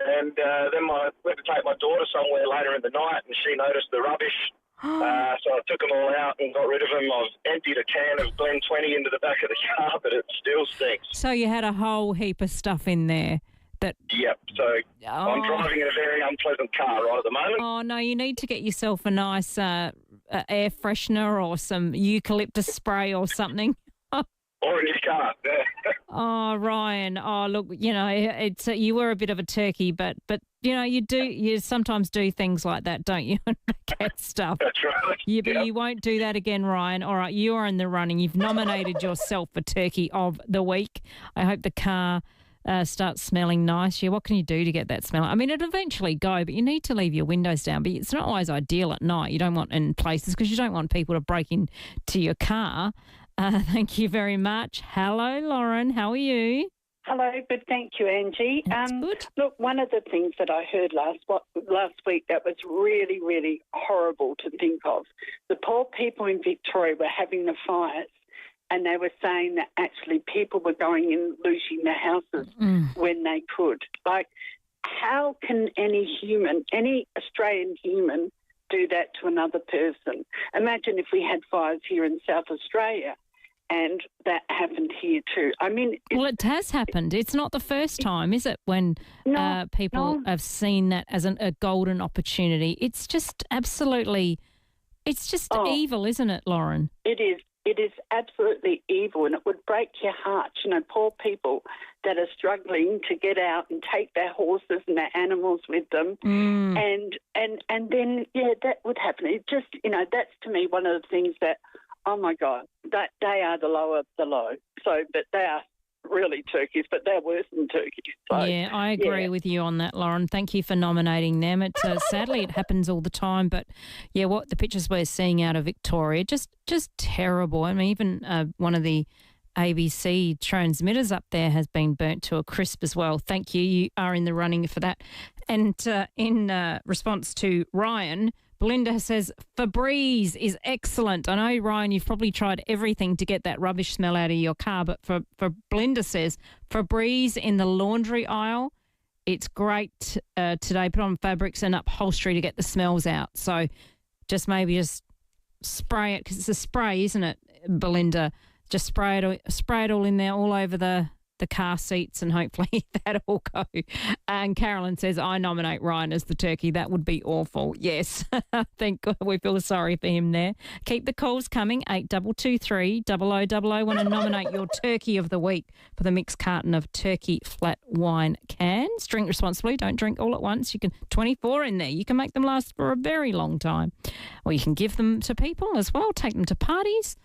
And then I went to take my daughter somewhere later in the night and she noticed the rubbish. So I took them all out and got rid of them. I've emptied a can of Glen 20 into the back of the car, but it still stinks. So you had a whole heap of stuff in there. Yep, so I'm driving in a very unpleasant car right at the moment. Oh, no, you need to get yourself a nice air freshener or some eucalyptus spray or something. Well, Or in your car. Oh, Ryan. Oh, look, you know, it's you were a bit of a turkey, but you know, you sometimes do things like that, don't you? Cat stuff. That's right. Yeah, but Yep. you won't do that again, Ryan. All right, you are in the running. You've nominated yourself for Turkey of the Week. I hope the car starts smelling nice. Yeah, what can you do to get that smell? I mean, it'll eventually go, but you need to leave your windows down. But it's not always ideal at night. You don't want in places because you don't want people to break into your car. Thank you very much. Hello, Lauren. How are you? Hello, good. Thank you, Angie. That's good. Look, one of the things that I heard last week that was really, really horrible to think of, the poor people in Victoria were having the fires and they were saying that actually people were going in looting their houses when they could. Like, how can any Australian human do that to another person? Imagine if we had fires here in South Australia. And that happened here too. I mean... Well, it has happened. It's not the first time, is it, when people have seen that as a golden opportunity? It's just absolutely... It's just evil, isn't it, Lauren? It is. It is absolutely evil, and it would break your heart. You know, poor people that are struggling to get out and take their horses and their animals with them. And then, that would happen. It just, you know, that's to me one of the things that... Oh, my God, that they are the low of the low. So, but they are really turkeys, but they're worse than turkeys. So, yeah, I agree with you on that, Lauren. Thank you for nominating them. It's sadly, it happens all the time. But, yeah, what the pictures we're seeing out of Victoria, just terrible. I mean, even one of the ABC transmitters up there has been burnt to a crisp as well. Thank you. You are in the running for that. And in response to Ryan... Belinda says, Febreze is excellent. I know, Ryan, you've probably tried everything to get that rubbish smell out of your car, but for Belinda says, Febreze in the laundry aisle, it's great today. Put on fabrics and upholstery to get the smells out. So just spray it, because it's a spray, isn't it, Belinda? Just spray it all in there, all over the car seats, and hopefully that'll go. And Carolyn says, I nominate Ryan as the turkey. That would be awful. Yes, thank God, we feel sorry for him there. Keep the calls coming, 8223 0000. Want to nominate your turkey of the week for the mixed carton of turkey flat wine cans. Drink responsibly. Don't drink all at once. You can 24 in there. You can make them last for a very long time. Or you can give them to people as well. Take them to parties.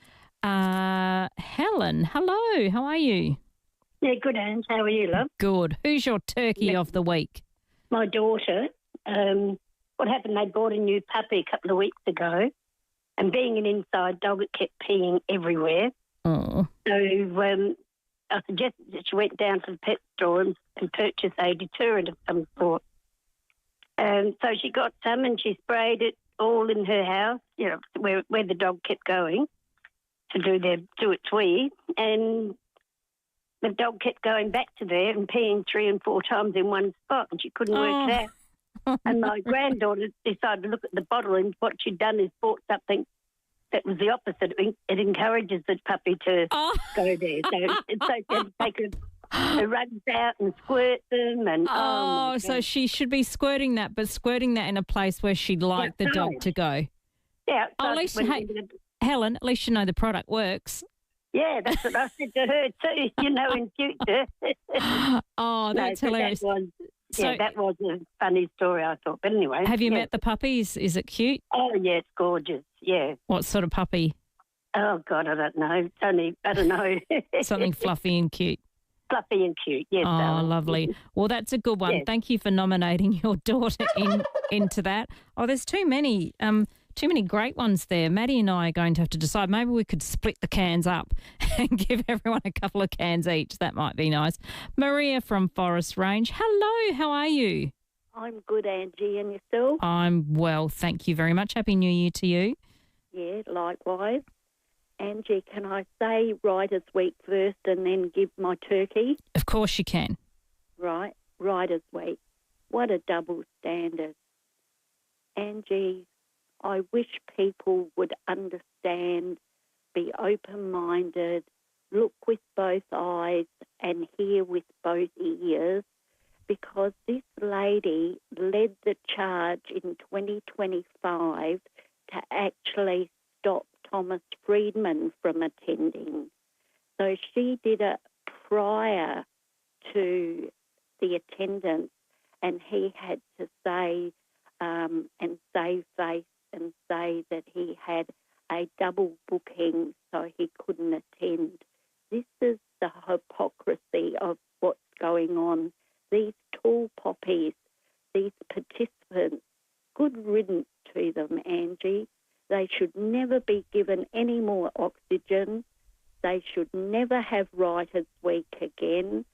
Helen, hello. How are you? Yeah, good, Ange. How are you, love? Good. Who's your turkey of the week? My daughter. What happened, they bought a new puppy a couple of weeks ago, and being an inside dog, it kept peeing everywhere. Oh. So I suggested that she went down to the pet store and purchased a deterrent of some sort. So she got some and she sprayed it all in her house, you know, where the dog kept going to do its wee, and the dog kept going back to there and peeing 3 and 4 times in one spot, and she couldn't work it out. And my granddaughter decided to look at the bottle, and what she'd done is bought something that was the opposite. It encourages the puppy to go there. So it's like to take her rugs out and squirt them. And so she should be squirting that, but squirting that in a place where she'd like the dog to go. Yeah. At least, Helen, at least you know the product works. Yeah, that's what I said to her too, you know, in future. That's hilarious. That was a funny story, I thought. But anyway. Have you met the puppy? Is it cute? Oh, yeah, it's gorgeous, yeah. What sort of puppy? Oh, God, I don't know. It's only, I don't know. Something fluffy and cute. Fluffy and cute, yes. Oh, lovely. Well, that's a good one. Yes. Thank you for nominating your daughter into that. Oh, there's too many great ones there. Maddie and I are going to have to decide. Maybe we could split the cans up and give everyone a couple of cans each. That might be nice. Maria from Forest Range. Hello, how are you? I'm good, Angie, and yourself? I'm well, thank you very much. Happy New Year to you. Yeah, likewise. Angie, can I say Writers' Week first and then give my turkey? Of course you can. Right, Writers' Week. What a double standard. Angie, I wish people would understand, be open-minded, look with both eyes and hear with both ears, because this lady led the charge in 2025 to actually stop Thomas Friedman from attending. So she did it prior to the attendance, and he had to say and save face and say that he had a double booking so he couldn't attend. This is the hypocrisy of what's going on. These tall poppies, these participants, good riddance to them, Angie. They should never be given any more oxygen. They should never have Writers' Week again,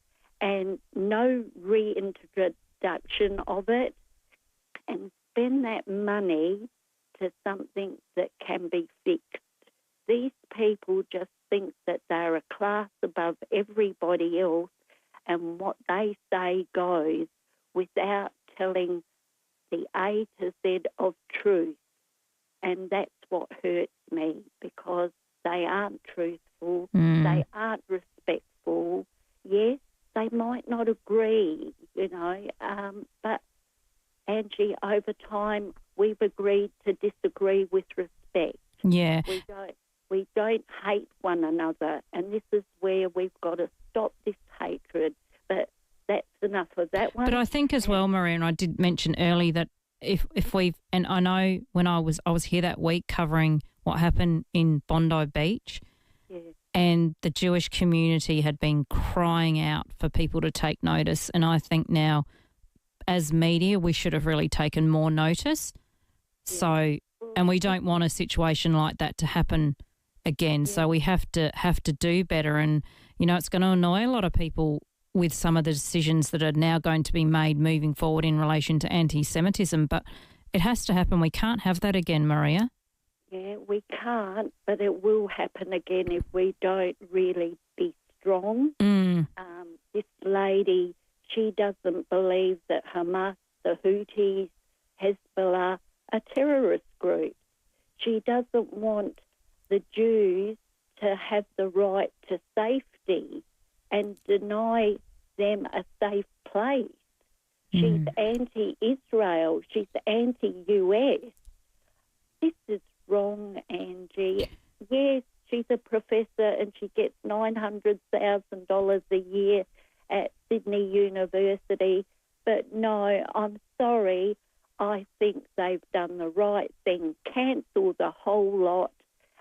and no reintroduction of it, and spend that money to something that can be fixed. These people just think that they're a class above everybody else, and what they say goes without telling the A to Z of truth. And that's what hurts me, because they aren't truthful, they aren't respectful. Yes, they might not agree, but Angie, over time, we've agreed to disagree with respect. Yeah. We don't hate one another, and this is where we've got to stop this hatred. But that's enough of that one. But I think as well, Maria, and I did mention early that if we've, and I know when I was here that week covering what happened in Bondi Beach, and the Jewish community had been crying out for people to take notice, and I think now, as media, we should have really taken more notice. So, and we don't want a situation like that to happen again. So we have to do better. And, it's going to annoy a lot of people with some of the decisions that are now going to be made moving forward in relation to anti-Semitism. But it has to happen. We can't have that again, Maria. Yeah, we can't, but it will happen again if we don't really be strong. This lady, she doesn't believe that Hamas, the Houthis, Hezbollah are terrorist groups. She doesn't want the Jews to have the right to safety and deny them a safe place. She's anti-Israel. She's anti-US. This is wrong, Angie. Yes, she's a professor and she gets $900,000 a year at Sydney University. But no, I'm sorry. I think they've done the right thing. Cancel the whole lot,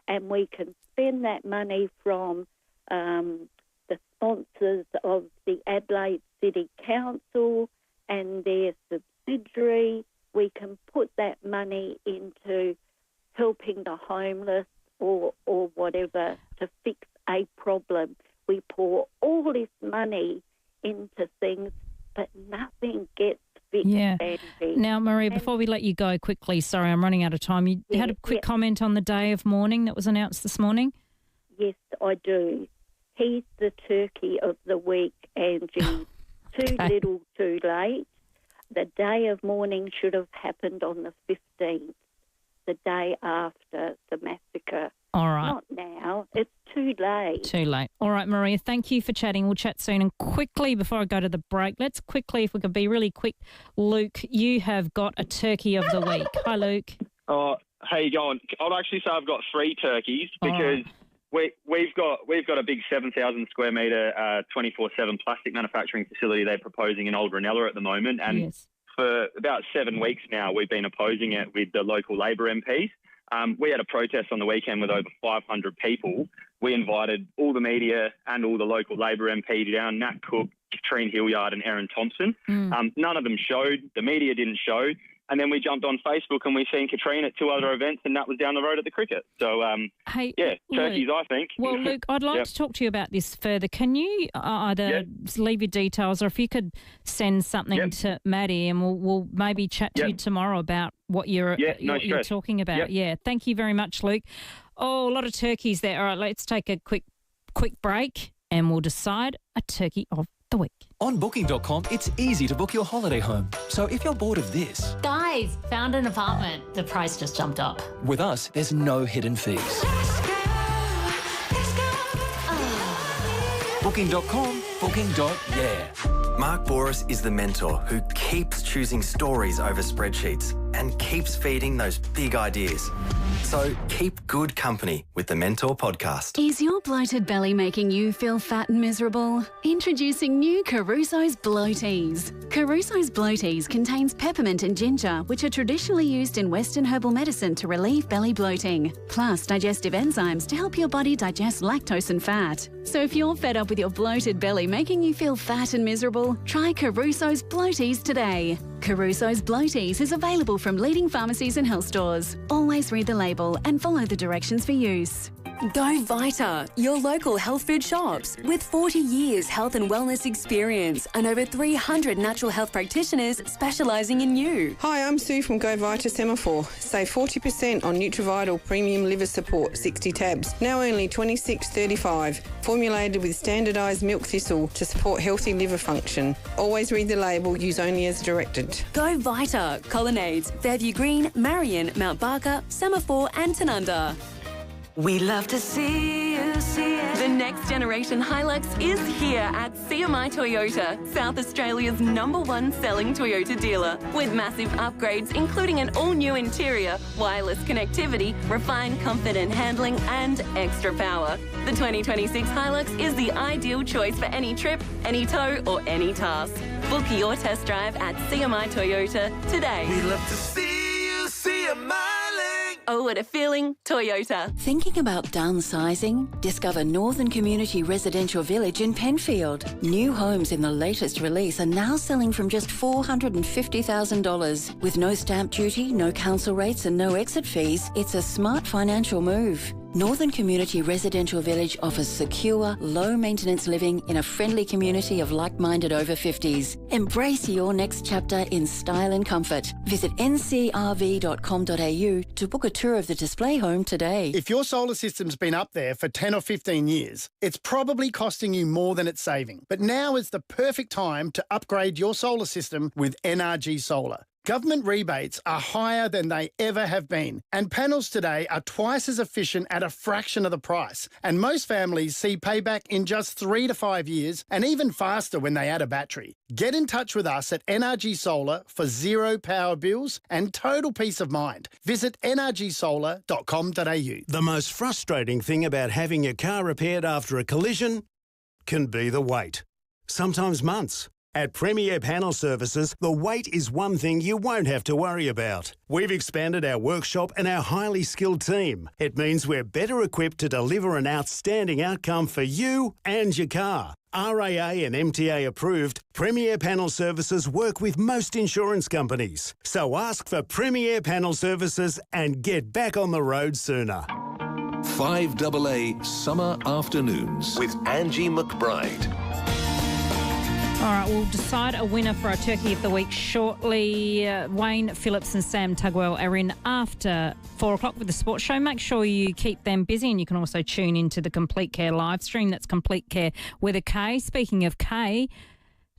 and we can spend that money from the sponsors of the Adelaide City Council and their subsidiary. We can put that money into helping the homeless or whatever to fix a problem. We pour all this money into things, but nothing gets fixed. Yeah. Angie. Now, Maria, before we let you go quickly, sorry, I'm running out of time. You had a quick comment on the day of mourning that was announced this morning? Yes, I do. He's the turkey of the week, Angie. Too little, too late. The day of mourning should have happened on the 15th, the day after the massacre. All right. Not now. It's too late. Too late. All right, Maria, thank you for chatting. We'll chat soon. And quickly, before I go to the break, let's quickly, if we could be really quick, Luke, you have got a turkey of the week. Hi, Luke. Oh, how you going? I'd actually say I've got 3 turkeys because we've got a big 7,000 square metre 24/7 plastic manufacturing facility they're proposing in Old Ranella at the moment. And for about 7 weeks now, we've been opposing it with the local Labor MPs. We had a protest on the weekend with over 500 people. We invited all the media and all the local Labor MPs down, Nat Cook, Katrine Hilliard and Erin Thompson. None of them showed. The media didn't show. And then we jumped on Facebook and we seen Katrine at 2 other events, and that was down the road at the cricket. So, turkeys, I think. Well, Luke, I'd like to talk to you about this further. Can you either leave your details, or if you could send something to Maddie, and we'll maybe chat to you tomorrow about what you're talking about. Yeah, thank you very much, Luke. Oh, a lot of turkeys there. All right, let's take a quick break and we'll decide a turkey of the week. On Booking.com, it's easy to book your holiday home. So if you're bored of this... Guys, found an apartment. The price just jumped up. With us, there's no hidden fees. Booking.com, booking.yeah. Mark Boris is the mentor who keeps choosing stories over spreadsheets and keeps feeding those big ideas. So keep good company with the Mentor podcast. Is your bloated belly making you feel fat and miserable? Introducing new Caruso's Bloaties. Caruso's Bloaties contains peppermint and ginger, which are traditionally used in Western herbal medicine to relieve belly bloating, plus digestive enzymes to help your body digest lactose and fat. So if you're fed up with your bloated belly making you feel fat and miserable, try Caruso's Bloaties today. Caruso's Bloaties is available from leading pharmacies and health stores. Always read the label and follow the directions for use. Go Vita, your local health food shops. With 40 years health and wellness experience and over 300 natural health practitioners specialising in you. Hi, I'm Sue from Go Vita Semaphore. Save 40% on Nutrivital Premium Liver Support 60 tabs. Now only $26.35. Formulated with standardised milk thistle to support healthy liver function. Always read the label, use only as directed. Go Vita, Colonnades, Fairview Green, Marion, Mount Barker, Semaphore and Tanunda. We love to see you, see it. The next generation Hilux is here at CMI Toyota, South Australia's #1 selling Toyota dealer. With massive upgrades, including an all-new interior, wireless connectivity, refined comfort and handling, and extra power. The 2026 Hilux is the ideal choice for any trip, any tow, or any task. Book your test drive at CMI Toyota today. We love to see you, CMI. Oh, what a feeling, Toyota. Thinking about downsizing? Discover Northern Community Residential Village in Penfield. New homes in the latest release are now selling from just $450,000. With no stamp duty, no council rates and no exit fees, it's a smart financial move. Northern Community Residential Village offers secure, low-maintenance living in a friendly community of like-minded over 50s. Embrace your next chapter in style and comfort. Visit ncrv.com.au to book a tour of the display home today. If your solar system's been up there for 10 or 15 years, it's probably costing you more than it's saving. But now is the perfect time to upgrade your solar system with NRG Solar. Government rebates are higher than they ever have been, and panels today are twice as efficient at a fraction of the price. And most families see payback in just 3 to 5 years, and even faster when they add a battery. Get in touch with us at NRG Solar for zero power bills and total peace of mind. Visit nrgsolar.com.au. The most frustrating thing about having your car repaired after a collision can be the wait. Sometimes months. At Premier Panel Services, the wait is one thing you won't have to worry about. We've expanded our workshop and our highly skilled team. It means we're better equipped to deliver an outstanding outcome for you and your car. RAA and MTA approved, Premier Panel Services work with most insurance companies. So ask for Premier Panel Services and get back on the road sooner. 5AA Summer Afternoons with Angie McBride. All right, we'll decide a winner for our Turkey of the Week shortly. Wayne Phillips and Sam Tugwell are in after 4 o'clock with the Sports Show. Make sure you keep them busy, and you can also tune into the Complete Care live stream. That's Complete Care with a K. Speaking of K,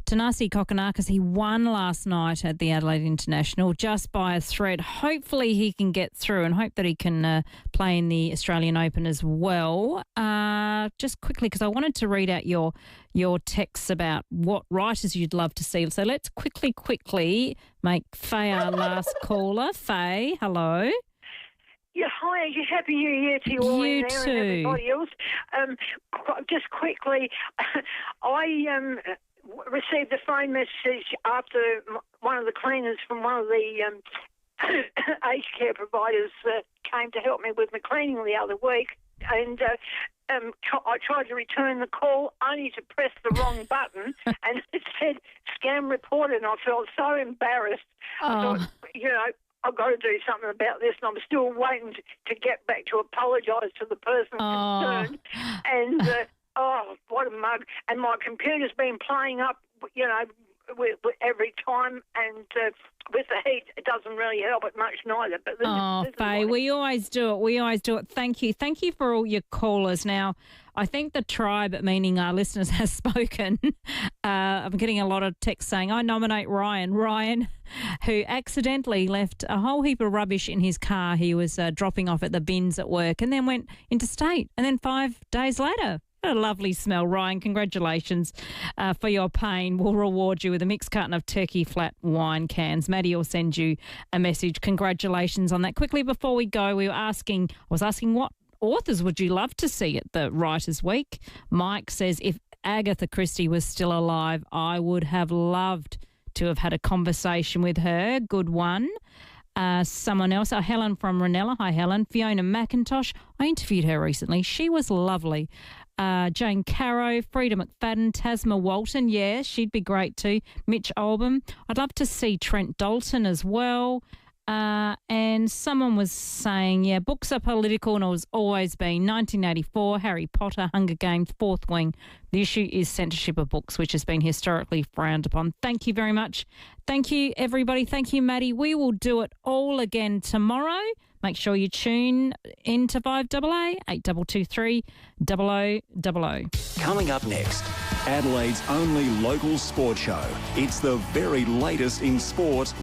Tanasi Kokonakis, he won last night at the Adelaide International just by a thread. Hopefully he can get through, and hope that he can play in the Australian Open as well. Just quickly, because I wanted to read out your texts about what writers you'd love to see. So let's quickly make Faye our last caller. Faye, hello. Yeah, hi. Happy New Year to you all in there too. And everybody else. Just quickly, I received a phone message after one of the cleaners from one of the aged care providers came to help me with my cleaning the other week, and I tried to return the call only to press the wrong button, and it said scam reported, and I felt so embarrassed. I thought, I've got to do something about this, and I'm still waiting to get back to apologise to the person concerned. And what a mug! And my computer's been playing up, with every time, and with the heat, it doesn't really help it much neither. But this Faye, we always do it. We always do it. Thank you. Thank you for all your callers. Now, I think the tribe, meaning our listeners, has spoken. I'm getting a lot of texts saying, I nominate Ryan. Ryan, who accidentally left a whole heap of rubbish in his car he was dropping off at the bins at work, and then went interstate. And then 5 days later, A lovely smell, Ryan. Congratulations for your pain. We'll reward you with a mixed carton of Turkey Flat wine cans. Maddie will send you a message. Congratulations on that. Quickly before we go, I was asking what authors would you love to see at the Writers' Week? Mike says, if Agatha Christie was still alive, I would have loved to have had a conversation with her. Good one. Someone else, Helen from Ranella. Hi, Helen. Fiona McIntosh. I interviewed her recently. She was lovely. Jane Caro, Frida McFadden, Tasma Walton. Yeah, she'd be great too. Mitch Albom. I'd love to see Trent Dalton as well. And someone was saying, yeah, books are political and it has always been. 1984, Harry Potter, Hunger Games, Fourth Wing. The issue is censorship of books, which has been historically frowned upon. Thank you very much. Thank you, everybody. Thank you, Maddie. We will do it all again tomorrow. Make sure you tune into 5AA 8223 0000. Coming up next, Adelaide's only local sport show. It's the very latest in sport